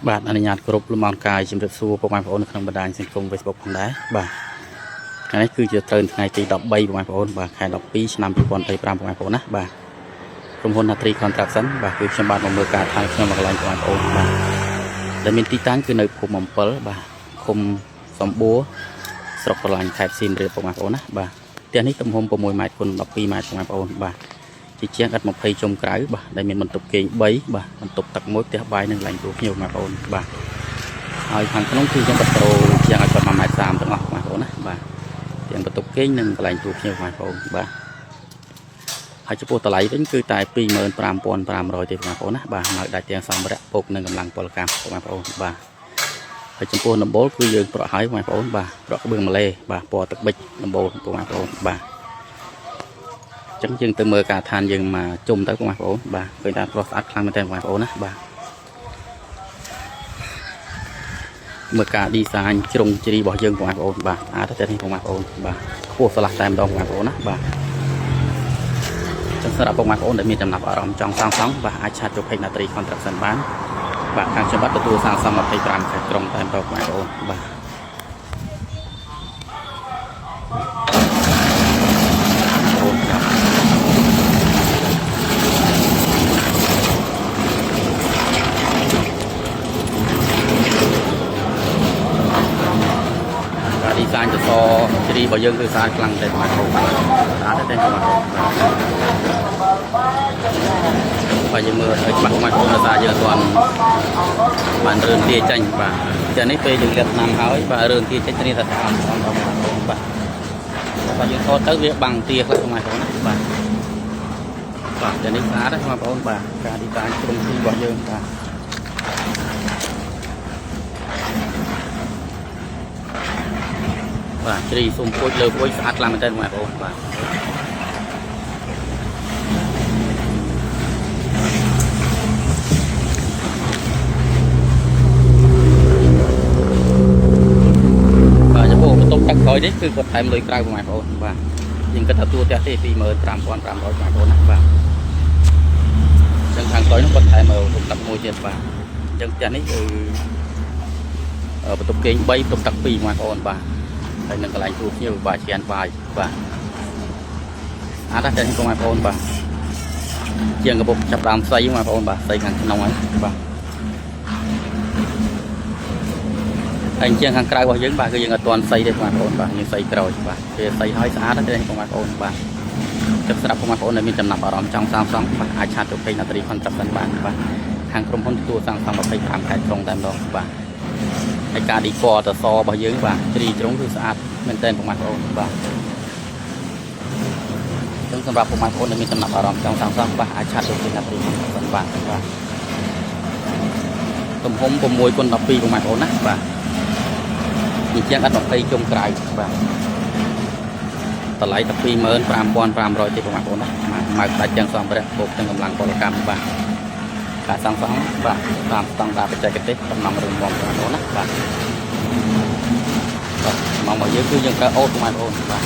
បាទអនុញ្ញាតគ្រប់លំអរកាយជំរាបសួរពុកម៉ែបងប្អូនក្នុងបណ្ដាញសង្គម Facebook ផងដែរបាទថ្ងៃនេះគឺជាត្រូវថ្ងៃទី13ពុកម៉ែបងប្អូនបាទខែ12ឆ្នាំ2025ពុកម៉ែបងប្អូនណាបាទក្រុមហ៊ុន Natri Construction បាទគឺខ្ញុំបានមកមើលការថែខ្ញុំមកកន្លែងពុកម៉ែបងប្អូនបាទដែលមានទីតាំងគឺនៅភូមិ7បាទឃុំសំបួរស្រុកប្រឡាញ់ខេត្តសៀមរាបពុកម៉ែបងប្អូនណាបាទផ្ទះនេះទំហំ6ម៉ែត្រគុណ12ម៉ែត្រពុកម៉ែបងប្អូនបាទជាជាងឥត20ជុំក្រៅបាទដែលមានបន្ទប់គេង3បាទបន្ទប់ទឹកមួយផ្ទះបាយនិងកន្លែងទូភ្ញៀវបងប្អូនបាទហើយខាងក្នុងគឺយើងបត់ត្រូជាងឲ្យគាត់1.30 ម៉ែត្រទាំងអស់បងប្អូនណាបាទទាំងបន្ទប់គេងនិងកន្លែងទូភ្ញៀវបងប្អូនបាទហើយចំពោះតម្លៃវិញគឺតែ 25,500 ទេបងប្អូនណាបាទមកដាច់ទាំងសម្ភារៈពុកនិងកម្លាំងពលកម្មបងប្អូនបាទហើយចំពោះដំបូលគឺយើងប្រក់ឲ្យបងប្អូនបាទប្រក់ក្បឿងម៉ាឡេបាទពណ៌ទឹកប៊ិចដំបូលបងប្អូនបាទចឹងយើងទៅមើលការឋានយើងមកជុំទៅបងប្អូនបាទឃើញថាស្រស់ស្អាតខ្លាំងមែនទែនបងប្អូនណាបាទមើលការ design ជ្រុងជ្រីរបស់យើងបងប្អូនបាទស្អាតតែនេះបងប្អូនបាទខ្ពស់ស្រឡះតែម្ដងបងប្អូនណាបាទចឹងសម្រាប់បងប្អូនដែលមានចំណាប់អារម្មណ៍ចង់សាងសង់បាទអាចឆាតចូល Page Natri Construction បានបាទខាងខ្ញុំបាទទទួលសាងសង់25ខែក្រុងតែម្ដងបងប្អូនបាទดีไซน์จะซอจะดีกว่าเยอะคือสารกลางแต่มาโคสารแต่มาโคไปยังมือไอ้บักมาโคสารเยอะส่วนบ้านเรือนที่จังบ่าจะนี่ไปถึงเรียบน้ำเขาบ้านเรือนที่จังนี่แต่ทำของเราบ่าไปยังโคตรเวียบังเตี้ยแล้วมาโคนะบ่าบ่าจะนี่สารได้มาโคบ่าการดีไซน์ตรงที่กว่าเยอะบ่าបាទជ្រីសុំពួយលើពួយស្អាតខ្លាំងមែនទែនបងប្អូនបាទបាទចំពោះបន្ទប់ទឹកក្រោយនេះគឺគាត់ថែមលុយក្រៅបងប្អូនបាទយើងគិតថាទូផ្ទះទេ 25,500 បងប្អូនណាបាទអញ្ចឹងខាងក្រោយនោះគាត់ថែមបន្ទប់ទឹកមួយទៀតបាទអញ្ចឹងផ្ទះនេះគឺបន្ទប់គេង3បន្ទប់ទឹក2បងប្អូនបាទហើយនឹងកន្លែងទូភ្ញៀវបាទជាបាយបាទអាចតែបងប្អូនបាទជាងកពុកចាប់ដើមស្អីបងប្អូនបាទស្អីខាងក្នុងហ្នឹងបាទហើយជាងខាងក្រៅរបស់យើងបាទគឺយើងអត់ទាន់ស្អីទេបងប្អូនបាទយើងស្អីក្រោយបាទវាស្អីហើយស្អាតទេបងប្អូនបាទចាប់ស្រាប់បងប្អូនដែលមានចំណាប់អារម្មណ៍ចង់សាងសង់បាទអាចឆាតទៅ Page Natri Construction បានបាទខាងក្រុមហ៊ុនទទួលសាងសង់25ខែក្រុងតែម្ដងបាទហើយការឌីហ្វ័រតសរបស់យើងបាទជ្រីជ្រុងគឺស្អាតមែនទែនបងប្អូនបាទចឹងសម្រាប់បងប្អូនដែលមានចំណាប់អារម្មណ៍ចង់សាងសង់បាទអាចឆាតទៅ Page Natri Construction បានបាទទំហំ6x12បងប្អូនណាបាទជាជាងអត់20ជុំក្រៅបាទតម្លៃតែ 25,500 ទេបងប្អូនណាមកដាច់ទាំងសម្ភារៈពុកទាំងកម្លាំងពលកម្មបាទការសាងសង់បាទតាមស្តង់ដារបច្ចេកទេសដំណំរឹងមាំបងប្អូនណាបាទមកយើងគឺយើងប្រើអូតបងប្អូនបាទ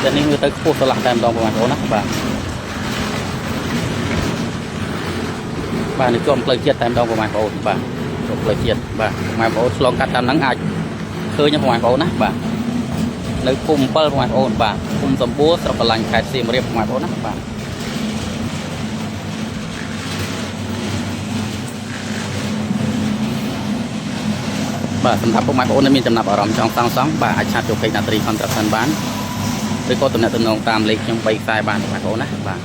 តែនេះវាទៅខ្ពស់ស្រឡះតែម្ដងបងប្អូនណាបាទនេះជាប់ផ្លូវជាតិតែម្ដងបងប្អូនបាទជាប់ផ្លូវជាតិបាទបងប្អូនឆ្លងកាត់តាមហ្នឹងអាចឃើញបងប្អូនណាបាទនៅភូមិ7បងប្អូនបាទភូមិសំបួរស្រុកប្រឡាញ់ខេត្តសៀមរាបបងប្អូនណាបាទបាទសម្រាប់បងប្អូនដែលមានចំណាប់អារម្មណ៍ចង់សាងសង់បាទអាចឆាតចូល Page Natri Construction បានឬក៏ទំនាក់ទំនងតាមលេខខ្ញុំ3ខ្សែបានបងប្អូនណាបាទ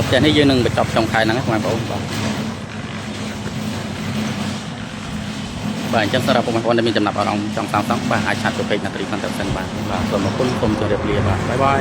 ផ្ទះនេះយើងនឹងបញ្ចប់ក្នុងខែហ្នឹងបងប្អូនបាទអញ្ចឹងសម្រាប់បងប្អូនដែលមានចំណាប់អារម្មណ៍ចង់សាងសង់បាទអាចឆាតចូល Page Natri Construction បានបាទសូមអរគុណសូមជម្រាបលាបាទបាយបាយ